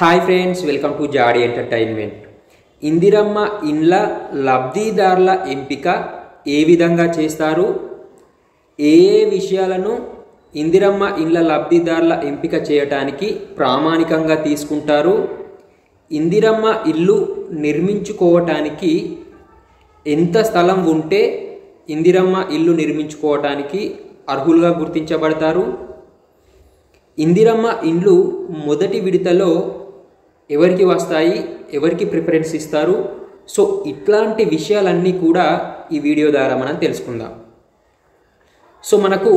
Hi friends, welcome to Jaadi entertainment. Indiramma ఇండ్ల లబ్ధిదారుల ఎంపిక ఏ విధంగా చేస్తారు, ఏ విషయాలను ఇందిరమ్మ ఇండ్ల లబ్ధిదారుల ఎంపిక చేయడానికి ప్రామాణికంగా తీసుకుంటారు, ఇందిరమ్మ ఇల్లు నిర్మించుకోవటానికి ఎంత స్థలం ఉంటే ఇందిరమ్మ ఇల్లు నిర్మించుకోవటానికి అర్హులుగా గుర్తించబడతారు, ఇందిరమ్మ ఇండ్లు మొదటి విడతలో ఎవరికి వస్తాయి, ఎవరికి ప్రిఫరెన్స్ ఇస్తారు. సో ఇట్లాంటి విషయాలన్నీ కూడా ఈ వీడియో ద్వారా మనం తెలుసుకుందాం. సో మనకు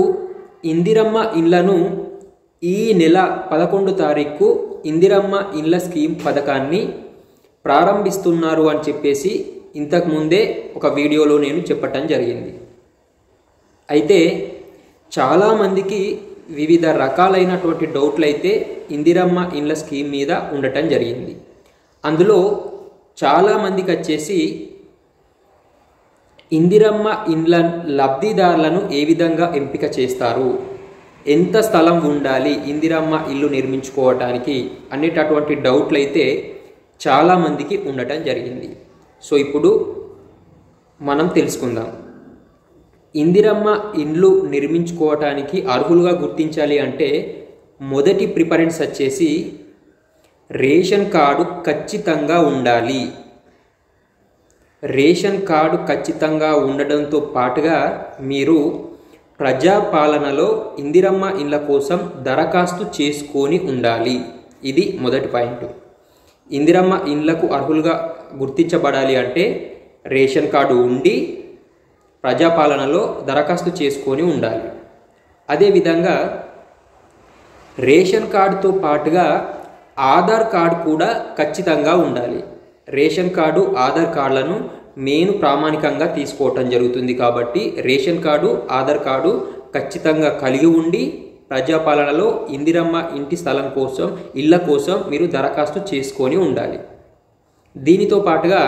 ఇందిరమ్మ ఇండ్లను ఈ నెల 11 తారీఖు ఇందిరమ్మ ఇండ్ల స్కీమ్ పథకాన్ని ప్రారంభిస్తున్నారు అని చెప్పేసి ఇంతకుముందే ఒక వీడియోలో నేను చెప్పటం జరిగింది. అయితే చాలామందికి వివిధ రకాలైనటువంటి డౌట్లు అయితే ఇందిరమ్మ ఇండ్ల స్కీమ్ మీద ఉండటం జరిగింది. అందులో చాలామందికి వచ్చేసి ఇందిరమ్మ ఇండ్ల లబ్ధిదారులను ఏ విధంగా ఎంపిక చేస్తారు, ఎంత స్థలం ఉండాలి ఇందిరమ్మ ఇల్లు నిర్మించుకోవటానికి అనేటటువంటి డౌట్లు అయితే చాలామందికి ఉండటం జరిగింది. సో ఇప్పుడు మనం తెలుసుకుందాం. ఇందిరమ్మ ఇండ్లు నిర్మించుకోవటానికి అర్హులుగా గుర్తించాలి అంటే మొదటి ప్రిఫరెన్స్ వచ్చేసి రేషన్ కార్డు ఖచ్చితంగా ఉండాలి. రేషన్ కార్డు ఖచ్చితంగా ఉండడంతో పాటుగా మీరు ప్రజాపాలనలో ఇందిరమ్మ ఇండ్ల కోసం దరఖాస్తు చేసుకొని ఉండాలి. ఇది మొదటి పాయింట్. ఇందిరమ్మ ఇండ్లకు అర్హులుగా గుర్తించబడాలి అంటే రేషన్ కార్డు ఉండి ప్రజాపాలనలో దరఖాస్తు చేసుకొని ఉండాలి. అదేవిధంగా రేషన్ కార్డుతో పాటుగా ఆధార్ కార్డు కూడా ఖచ్చితంగా ఉండాలి. రేషన్ కార్డు, ఆధార్ కార్డులను మెయిన్ ప్రామాణికంగా తీసుకోవటం జరుగుతుంది. కాబట్టి రేషన్ కార్డు, ఆధార్ కార్డు ఖచ్చితంగా కలిగి ఉండి ప్రజాపాలనలో ఇందిరమ్మ ఇంటి స్థలం కోసం, ఇళ్ళ కోసం మీరు దరఖాస్తు చేసుకొని ఉండాలి. దీనితో పాటుగా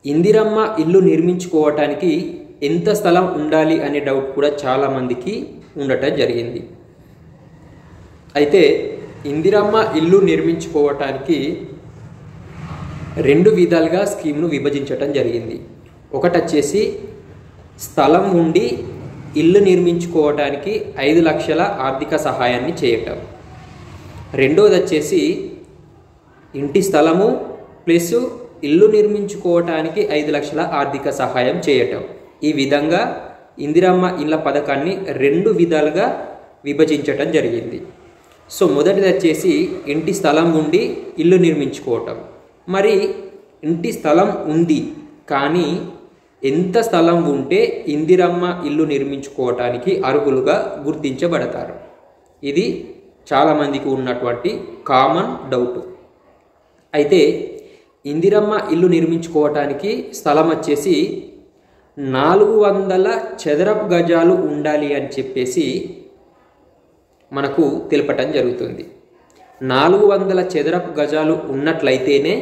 ఇందిరమ్మ ఇల్లు నిర్మించుకోవటానికి ఎంత స్థలం ఉండాలి అనే డౌట్ కూడా చాలామందికి ఉండటం జరిగింది. అయితే ఇందిరమ్మ ఇల్లు నిర్మించుకోవటానికి 2 విధాలుగా స్కీమ్ను విభజించటం జరిగింది. ఒకటి వచ్చేసి స్థలం ఉండి ఇల్లు నిర్మించుకోవటానికి 5 లక్షల ఆర్థిక సహాయాన్ని చేయటం. రెండోది వచ్చేసి ఇంటి స్థలము ప్లస్ ఇల్లు నిర్మించుకోవటానికి 5 లక్షల ఆర్థిక సహాయం చేయటం. ఈ విధంగా ఇందిరమ్మ ఇళ్ళ పథకాన్ని 2 విధాలుగా విభజించటం జరిగింది. సో మొదటిది వచ్చేసి ఇంటి స్థలం ఉండి ఇల్లు నిర్మించుకోవటం. మరి ఇంటి స్థలం ఉంది కానీ ఎంత స్థలం ఉంటే ఇందిరమ్మ ఇల్లు నిర్మించుకోవటానికి అర్హులుగా గుర్తించబడతారు. ఇది చాలామందికి ఉన్నటువంటి కామన్ డౌట్. అయితే ఇందిరమ్మ ఇల్లు నిర్మించుకోవటానికి స్థలం వచ్చేసి 400 చదరపు గజాలు ఉండాలి అని చెప్పేసి మనకు తెలపటం జరుగుతుంది. 400 చదరపు గజాలు ఉన్నట్లయితేనే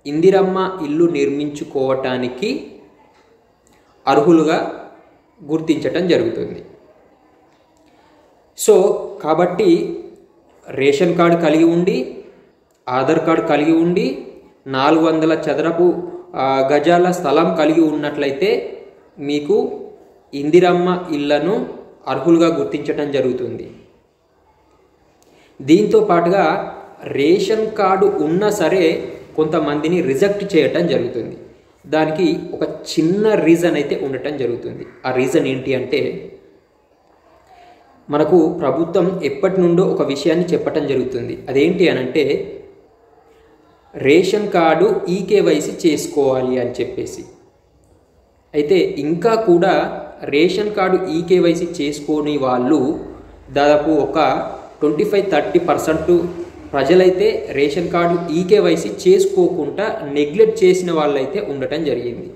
ఇందిరమ్మ ఇల్లు నిర్మించుకోవటానికి అర్హులుగా గుర్తించటం జరుగుతుంది. సో కాబట్టి రేషన్ కార్డు కలిగి ఉండి, ఆధార్ కార్డు కలిగి ఉండి, 400 చదరపు గజాల స్థలం కలిగి ఉన్నట్లయితే మీకు ఇందిరమ్మ ఇళ్లను అర్హులుగా గుర్తించటం జరుగుతుంది. దీంతో పాటుగా రేషన్ కార్డు ఉన్నా సరే కొంతమందిని రిజెక్ట్ చేయటం జరుగుతుంది. దానికి ఒక చిన్న రీజన్ అయితే ఉండటం జరుగుతుంది. ఆ రీజన్ ఏంటి అంటే మనకు ప్రభుత్వం ఎప్పటి నుండో ఒక విషయాన్ని చెప్పటం జరుగుతుంది. అదేంటి అనంటే రేషన్ కార్డు ఈకేవైసీ చేసుకోవాలి అని చెప్పేసి. అయితే ఇంకా కూడా రేషన్ కార్డు ఈకేవైసీ చేసుకోని వాళ్ళు దాదాపు ఒక 25-30% ప్రజలైతే రేషన్ కార్డు ఈకేవైసీ చేసుకోకుండా నెగ్లెక్ట్ చేసిన వాళ్ళైతే ఉండటం జరిగింది.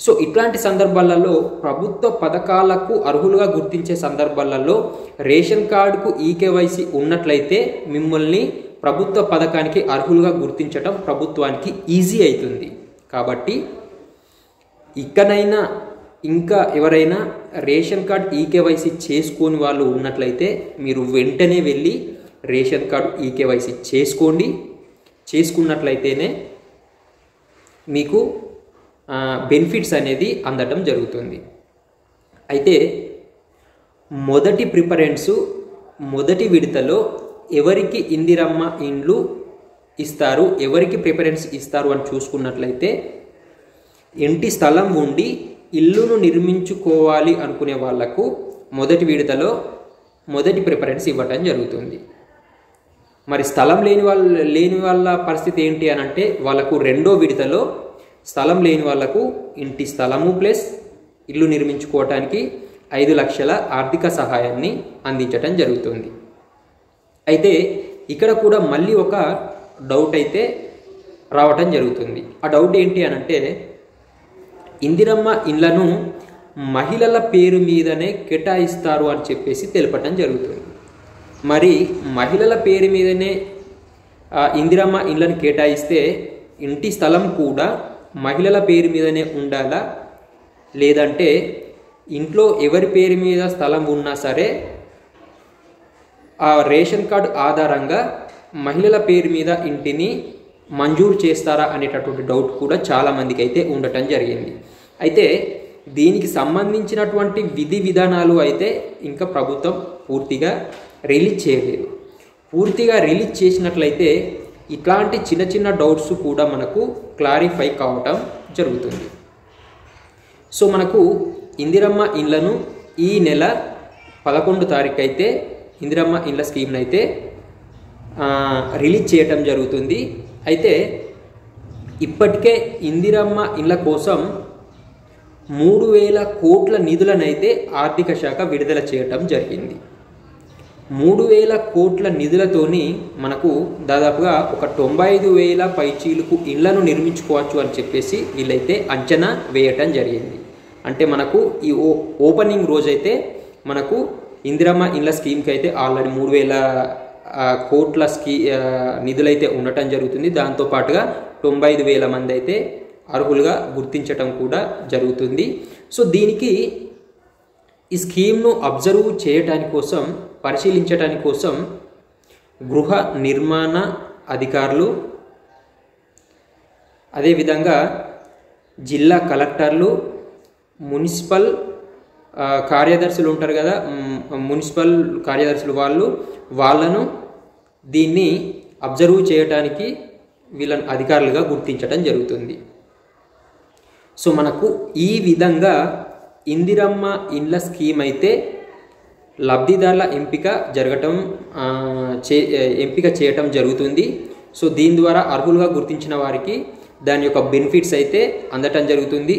సో ఇట్లాంటి సందర్భాలలో ప్రభుత్వ పథకాలకు అర్హులుగా గుర్తించే సందర్భాలలో రేషన్ కార్డుకు ఈకేవైసీ ఉన్నట్లయితే మిమ్మల్ని ప్రభుత్వ పథకానికి అర్హులుగా గుర్తించటం ప్రభుత్వానికి ఈజీ అవుతుంది. కాబట్టి ఇకనైనా ఇంకా ఎవరైనా రేషన్ కార్డ్ ఈకేవైసీ చేసుకొని వాళ్ళు ఉన్నట్లయితే మీరు వెంటనే వెళ్ళి రేషన్ కార్డు ఈకేవైసీ చేసుకోండి. చేసుకున్నట్లయితేనే మీకు బెనిఫిట్స్ అనేది అందటం జరుగుతుంది. అయితే మొదటి ప్రిఫరెన్సు మొదటి విడతలో ఎవరికి ఇందిరమ్మ ఇండ్లు ఇస్తారు, ఎవరికి ప్రిఫరెన్స్ ఇస్తారు అని చూసుకున్నట్లయితే ఇంటి స్థలం ఉండి ఇల్లును నిర్మించుకోవాలి అనుకునే వాళ్లకు మొదటి విడతలో మొదటి ప్రిఫరెన్స్ ఇవ్వటం జరుగుతుంది. మరి స్థలం లేని వాళ్ళ పరిస్థితి ఏంటి అని అంటే వాళ్ళకు రెండో విడతలో స్థలం లేని వాళ్లకు ఇంటి స్థలము ప్లస్ ఇల్లు నిర్మించుకోవటానికి 5 లక్షల ఆర్థిక సహాయాన్ని అందించటం జరుగుతుంది. అయితే ఇక్కడ కూడా మళ్ళీ ఒక డౌట్ అయితే రావటం జరుగుతుంది. ఆ డౌట్ ఏంటి అని అంటే ఇందిరమ్మ ఇండ్లను మహిళల పేరు మీదనే కేటాయిస్తారు అని చెప్పేసి తెలపటం జరుగుతుంది. మరి మహిళల పేరు మీదనే ఇందిరమ్మ ఇండ్లను కేటాయిస్తే ఇంటి స్థలం కూడా మహిళల పేరు మీదనే ఉండాలా, లేదంటే ఇంట్లో ఎవరి పేరు మీద స్థలం ఉన్నా సరే ఆ రేషన్ కార్డు ఆధారంగా మహిళల పేరు మీద ఇంటిని మంజూరు చేస్తారా అనేటటువంటి డౌట్ కూడా చాలామందికి అయితే ఉండటం జరిగింది. అయితే దీనికి సంబంధించినటువంటి విధి విధానాలు అయితే ఇంకా ప్రభుత్వం పూర్తిగా రిలీజ్ చేయలేదు. పూర్తిగా రిలీజ్ చేసినట్లయితే ఇట్లాంటి చిన్న చిన్న డౌట్స్ కూడా మనకు క్లారిఫై కావటం జరుగుతుంది. సో మనకు ఇందిరమ్మ ఇండ్లను ఈ నెల 11 తారీఖు అయితే ఇందిరమ్మ ఇండ్ల స్కీమ్ని అయితే రిలీజ్ చేయటం జరుగుతుంది. అయితే ఇప్పటికే ఇందిరమ్మ ఇండ్ల కోసం 3,000 కోట్ల నిధులనైతే ఆర్థిక శాఖ విడుదల చేయటం జరిగింది. 3,000 కోట్ల నిధులతోని మనకు దాదాపుగా ఒక 95,000 పైచీలకు ఇళ్లను నిర్మించుకోవచ్చు అని చెప్పేసి వీళ్ళైతే అంచనా వేయటం జరిగింది. అంటే మనకు ఈ ఓపెనింగ్ రోజైతే మనకు ఇందిరమ్మ ఇండ్ల స్కీమ్కి అయితే ఆల్రెడీ 3,000 కోట్ల నిధులైతే ఉండటం జరుగుతుంది. దాంతోపాటుగా 95,000 మంది అయితే అర్హులుగా గుర్తించటం కూడా జరుగుతుంది. సో దీనికి ఈ స్కీమ్ను అబ్జర్వ్ చేయటానికి కోసం, పరిశీలించటానికి కోసం గృహ నిర్మాణ అధికారులు, అదేవిధంగా జిల్లా కలెక్టర్లు, మున్సిపల్ కార్యదర్శులు ఉంటారు కదా, మున్సిపల్ కార్యదర్శులు వాళ్ళను దీన్ని అబ్జర్వ్ చేయడానికి వీళ్ళని అధికారులుగా గుర్తించడం జరుగుతుంది. సో మనకు ఈ విధంగా ఇందిరమ్మ ఇండ్ల స్కీమ్ అయితే లబ్ధిదారుల ఎంపిక చేయటం జరుగుతుంది. సో దీని ద్వారా అర్హులుగా గుర్తించిన వారికి దాని యొక్క బెనిఫిట్స్ అయితే అందటం జరుగుతుంది.